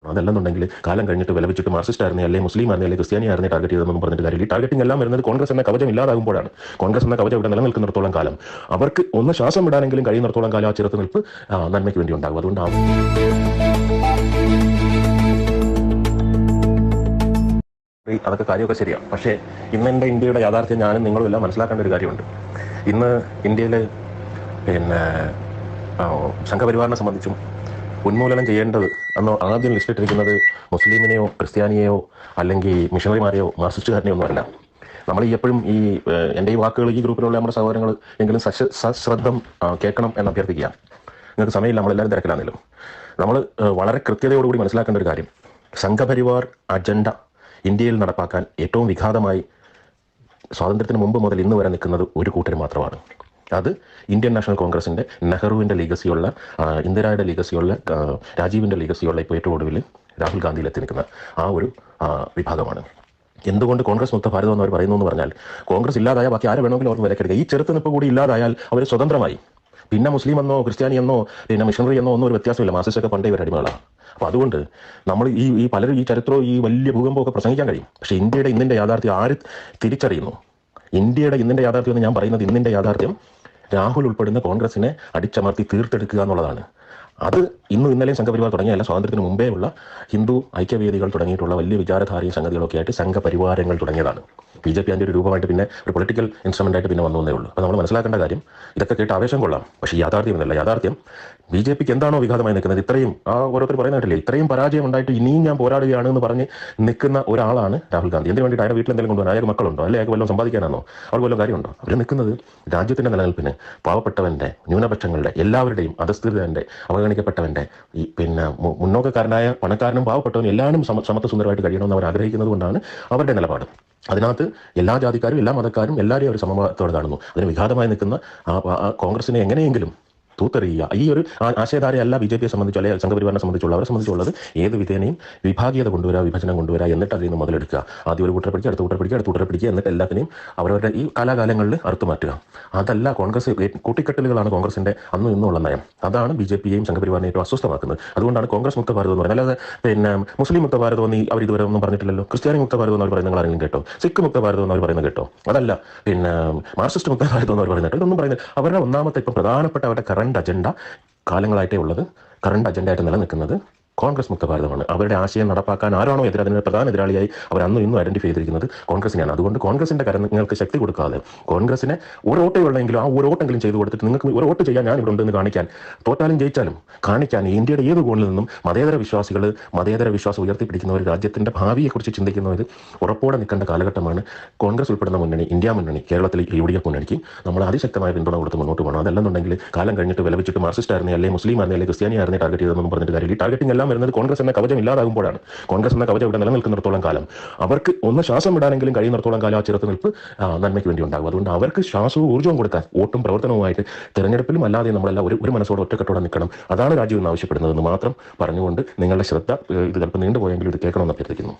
അതല്ലെന്നുണ്ടെങ്കിൽ കാലം കഴിഞ്ഞിട്ട് വിലപിച്ചിട്ട് മാർക്സിസ്റ്റ് ആയിരുന്നേ, അല്ലെങ്കിൽ മുസ്ലിം ആയിരുന്നേ, അല്ലെങ്കിൽ ക്രിസ്ത്യാനി ആയിരുന്നേ ടാർഗറ്റ് ചെയ്തെന്ന് പറഞ്ഞിട്ട് കാര്യമില്ല. ഈ ടാർഗറ്റിംഗ് എല്ലാം വരുന്നത് കോൺഗ്രസ് എന്ന കവചം ഇല്ലാതാകുമ്പോഴാണ്. കോൺഗ്രസ് എന്ന കവചം ഇവിടെ നിലനിൽക്കുന്നിടത്തോളം കാലം അവർക്ക് ഒന്ന് ശ്വാസം വിടാനെങ്കിലും കഴിയുന്നിടത്തോളം കാലം ആ ചെറുത്ത് നിൽപ്പ് നന്മയ്ക്ക് വേണ്ടി ഉണ്ടാകും. അതുകൊണ്ട് അതൊക്കെ കാര്യമൊക്കെ ശരിയാണ്. പക്ഷേ ഇന്നെൻ്റെ ഇന്ത്യയുടെ യാഥാർത്ഥ്യം ഞാനും നിങ്ങളും എല്ലാം മനസ്സിലാക്കേണ്ട ഒരു കാര്യമുണ്ട്. ഇന്ന് ഇന്ത്യയിൽ സംഘപരിവാറിനെ സംബന്ധിച്ചും ഉന്മൂലനം ചെയ്യേണ്ടത് അന്ന് ആദ്യം ലിസ്റ്റിട്ടിരിക്കുന്നത് മുസ്ലിമിനെയോ ക്രിസ്ത്യാനിയെയോ അല്ലെങ്കിൽ മിഷണറിമാരെയോ മാർക്സിസ്റ്റുകാരനെയോ ഒന്നുമല്ല. നമ്മൾ ഈ എപ്പോഴും ഈ എൻ്റെ ഈ വാക്കുകൾ ഈ ഗ്രൂപ്പിലുള്ള നമ്മുടെ സഹോദരങ്ങൾ എങ്കിലും സശ്രദ്ധം കേൾക്കണം എന്ന് അഭ്യർത്ഥിക്കുക. നിങ്ങൾക്ക് സമയമില്ല, നമ്മളെല്ലാവരും തിരക്കിലാണെങ്കിലും. നമ്മൾ വളരെ കൃത്യതയോടുകൂടി മനസ്സിലാക്കേണ്ട ഒരു കാര്യം, സംഘപരിവാർ അജണ്ട ഇന്ത്യയിൽ നടപ്പാക്കാൻ ഏറ്റവും വിഘാതമായി സ്വാതന്ത്ര്യത്തിന് മുമ്പ് മുതൽ ഇന്ന് വരെ നിൽക്കുന്നത് ഒരു കൂട്ടർ മാത്രമാണ്. അത് ഇന്ത്യൻ നാഷണൽ കോൺഗ്രസിൻ്റെ നെഹ്റുവിൻ്റെ ലീഗസിയുള്ള, ഇന്ദിരയുടെ ലീഗസിയുള്ള, രാജീവിൻ്റെ ലീഗസിയുള്ള, ഇപ്പോൾ ഏറ്റവും ഒടുവിൽ രാഹുൽ ഗാന്ധിയിലെത്തി നിൽക്കുന്ന ആ ഒരു വിഭാഗമാണ്. എന്തുകൊണ്ട് കോൺഗ്രസ് മുക്ത ഭാരതം എന്ന് അവർ പറയുന്നു എന്ന് പറഞ്ഞാൽ, കോൺഗ്രസ് ഇല്ലാതായാൽ ബാക്കി ആരെ വേണമെങ്കിലും അവർക്ക് വിലക്കെടുക്കുക. ഈ ചെറുത്തുനിപ്പ് കൂടി ഇല്ലാതായാൽ അവർ സ്വതന്ത്രമായി. പിന്നെ മുസ്ലിം എന്നോ ക്രിസ്ത്യാനി എന്നോ പിന്നെ മിഷണറി എന്നോ ഒന്നും ഒരു വ്യത്യാസമില്ല. മാർക്സിസ്റ്റൊക്കെ പണ്ടേ ഇവർ അടിമകളാണ്. അപ്പോൾ അതുകൊണ്ട് നമ്മൾ ഈ പലരും ഈ ചരിത്രവും ഈ വലിയ ഭൂകമ്പമൊക്കെ പ്രസംഗിക്കാൻ കഴിയും. പക്ഷേ ഇന്ത്യയുടെ ഇന്നിൻ്റെ യാഥാർത്ഥ്യം ആര് തിരിച്ചറിയുന്നു? ഇന്ത്യയുടെ ഇന്നിൻ്റെ യാഥാർത്ഥ്യം എന്ന് ഞാൻ പറയുന്നത്, ഇന്നിൻ്റെ യാഥാർത്ഥ്യം രാഹുൽ ഉൾപ്പെടുന്ന കോൺഗ്രസിനെ അടിച്ചമർത്തി തീർത്തെടുക്കുക എന്നുള്ളതാണ്. അത് ഇന്നും ഇന്നലെയും സംഘപരിവാർ തുടങ്ങിയല്ല, സ്വാതന്ത്ര്യത്തിന് മുമ്പേ ഉള്ള ഹിന്ദു ഐക്യവേദികൾ തുടങ്ങിയിട്ടുള്ള വലിയ വിചാരധാരയും സംഗതികളൊക്കെ ആയിട്ട് സംഘപരിവാരങ്ങൾ തുടങ്ങിയതാണ്. BJP അതിൻ്റെ ഒരു രൂപമായിട്ട് പിന്നെ ഒരു പൊളിറ്റിക്കൽ ഇൻസ്ട്രുമെൻ്റായിട്ട് പിന്നെ വന്നേ ഉള്ളൂ. അപ്പോൾ നമ്മൾ മനസ്സിലാക്കേണ്ട കാര്യം, ഇതൊക്കെ കേട്ട് ആവേശം കൊള്ളാം, പക്ഷേ യാഥാർത്ഥ്യം എന്നല്ല. യാഥാർത്ഥ്യം BJPക്ക് എന്താണോ വിഘാതമായി നിൽക്കുന്നത്, ഇത്രയും ഓരോരുത്തർ പറയുന്നില്ലേ, ഇത്രയും പരാജയം ഉണ്ടായിട്ട് ഇനിയും ഞാൻ പോരാടുകയാണ് എന്ന് പറഞ്ഞ് നിൽക്കുന്ന ഒരാളാണ് രാഹുൽ ഗാന്ധി. എന്തിനു വേണ്ടിയിട്ട്? അയാളുടെ വീട്ടിൽ എന്തെങ്കിലും കൊണ്ടുപോകാൻ അയാൾക്ക് മക്കളുണ്ടോ, അല്ലെങ്കിൽ അയാൾക്ക് വല്ലതും സമ്പാദിക്കാനാണോ, അവർക്ക് വല്ലതും കാര്യമുണ്ടോ? അവർ നിൽക്കുന്നത് രാജ്യത്തിൻ്റെ നിലനിൽപ്പിന്, പാവപ്പെട്ടവൻ്റെ, ന്യൂനപക്ഷങ്ങളുടെ, എല്ലാവരുടെയും, അധസ്ഥിതൻ്റെ, അവഗണിക്കപ്പെട്ടവൻ്റെ, ഈ പിന്നെ മുന്നോക്കക്കാരനായ പണക്കാരനും പാവപ്പെട്ടവനും എല്ലാവരും സമത്വ സുന്ദരമായിട്ട് കഴിയണമെന്ന് അവർ ആഗ്രഹിക്കുന്നത് കൊണ്ടാണ് അവരുടെ നിലപാട്. അതിനകത്ത് എല്ലാ ജാതിക്കാരും എല്ലാ മതക്കാരും എല്ലാവരെയും അവർ സമത്വത്തോടെ കാണുന്നു. അതിന് വിഘാതമായി നിൽക്കുന്ന കോൺഗ്രസിനെ എങ്ങനെയെങ്കിലും തൂത്തെറിയുക. ഈ ഒരു ആശയധാരയല്ല BJPയെ സംബന്ധിച്ചോ അല്ലെങ്കിൽ സംഘപരിവാറിനെ അവരെ സംബന്ധിച്ചുള്ളത്. ഏത് വിധേനയും വിഭാഗീയത കൊണ്ടുവരിക, വിഭജനം കൊണ്ടുവരിക, എന്നിട്ട് അതിൽ നിന്ന് മുതലെടുക്കുക. ആദ്യം ഒരു കൂട്ടരെ പിടിക്കുക, അടുത്ത കൂട്ടരെ പിടിക്കുക, എന്നിട്ട് എല്ലാത്തിനെയും അവരവരുടെ ഈ കാലാകാലങ്ങളിൽ അറുത്തു മാറ്റുക. അതല്ല കോൺഗ്രസ്. കൂട്ടിക്കെട്ടലുകളാണ് കോൺഗ്രസിൻ്റെ അന്നും ഇന്നും ഉള്ള നയം. അതാണ് BJPയെയും സംഘപരിവാറിനെ ഏറ്റവും അസ്വസ്ഥമാക്കുന്നത്. അതുകൊണ്ടാണ് കോൺഗ്രസ് മുക്ത ഭാരതം എന്ന് പറയുന്നത്. അല്ലാതെ പിന്നെ മുസ്ലിം മുക്ത ഭാരതം എന്ന് അവർ ഇതുവരെ ഒന്നും പറഞ്ഞിട്ടില്ലല്ലോ. ക്രിസ്ത്യാനി മുക്ത ഭാരതം എന്ന് അവർ പറയുന്നത് ആരെങ്കിലും കേട്ടോ? സിഖ് മുക്ത ഭാരതം എന്ന് അവർ പറയുന്നത് കേട്ടോ? അതല്ല പിന്നെ മാർക്സിസ്റ്റ് മുക്ത ഭാരതം എന്ന് അവർ പറയുന്നത് ഇതൊന്നും പറയുന്നത്. അവരുടെ ഒന്നാമത്തെ ഇപ്പം പ്രധാനപ്പെട്ട അവരുടെ അജണ്ട കാലങ്ങളായിട്ടേ ഉള്ളത്, കറണ്ട് അജണ്ടയായിട്ട് നിലനിൽക്കുന്നത് കോൺഗ്രസ് മുക്ത ഭാരതമാണ്. അവരുടെ ആശയം നടപ്പാക്കാൻ ആരാണോ അതിന് പ്രധാന എതിരാളിയായി അവർ അന്നും ഇന്നും ഐഡന്റിഫൈ ചെയ്തിരിക്കുന്നത് കോൺഗ്രസിനെയാണ്. അതുകൊണ്ട് കോൺഗ്രസിന്റെ കരങ്ങൾക്ക് ശക്തി കൊടുക്കാതെ, കോൺഗ്രസിനെ ഒരു വോട്ടേ ഉള്ളെങ്കിലും ആ ഒരു വോട്ടെങ്കിലും ചെയ്തു കൊടുത്തിട്ട് നിങ്ങൾക്ക് ഒരു വോട്ട് ചെയ്യാൻ ഞാൻ ഇവിടെ ഉണ്ടെന്ന് കാണിക്കാൻ, തോറ്റാലും ജയിച്ചാലും കാണിക്കാൻ ഇന്ത്യയുടെ ഏത് കോണിൽ നിന്നും മതേതര വിശ്വാസം ഉയർത്തിപ്പിടിക്കുന്ന ഒരു രാജ്യത്തിന്റെ ഭാവിയെക്കുറിച്ച് ചിന്തിക്കുന്നവർ ഉറപ്പോടെ നിൽക്കേണ്ട കാലഘട്ടമാണ്. കോൺഗ്രസ് ഉൾപ്പെടുന്ന മുന്നണി, ഇന്ത്യ മുന്നണി, കേരളത്തിൽ UDF മുന്നണിക്ക് നമ്മൾ അതിശക്തമായ പിന്തുണ കൊടുത്ത് മുന്നോട്ട് പോകണം. അതല്ലെന്നുണ്ടെങ്കിൽ കാലം കഴിഞ്ഞിട്ട് വിലപിച്ചിട്ട് മാർക്സിസ്റ്റ് ആയിരുന്നേ, അല്ലെങ്കിൽ മുസ്ലിം ആയിരുന്നേ, അല്ലെങ്കിൽ ക്രിസ്ത്യാനി ആയിരുന്നേ ടാർഗറ്റ് ചെയ്തെന്ന് പറഞ്ഞിട്ട് കാര്യമില്ല. ഈ ടാർഗറ്റിംഗ് എല്ലാം വരുന്നത് കോൺഗ്രസ് എന്ന കവചം ഇല്ലാതാകുമ്പോഴാണ്. കോൺഗ്രസ് എന്ന കവചം ഇവിടെ നിലനിൽക്കുന്നിടത്തോളം കാലം അവർക്ക് ഒന്ന് ശ്വാസം വിടാനെങ്കിലും കഴിയുന്നിടത്തോളം കാലം ആ ചെറുത്ത് നിൽപ്പ് നന്മയ്ക്ക് വേണ്ടി ഉണ്ടാകും. അതുകൊണ്ട് അവർക്ക് ശ്വാസവും ഊർജ്ജവും കൊടുക്കാൻ വോട്ടും പ്രവർത്തനവുമായിട്ട് തെരഞ്ഞെടുപ്പിലും അല്ലാതെ നമ്മളെല്ലാം ഒരു മനസ്സോടെ ഒറ്റക്കെട്ടോടെ നിൽക്കണം. അതാണ് രാജ്യം ആവശ്യപ്പെടുന്നതെന്ന് മാത്രം പറഞ്ഞുകൊണ്ട് നിങ്ങളുടെ ശ്രദ്ധ, ഇത് ചിലപ്പോൾ നീണ്ടുപോയെങ്കിലും ഇത് കേൾക്കണമെന്ന് അഭ്യർത്ഥിക്കുന്നു.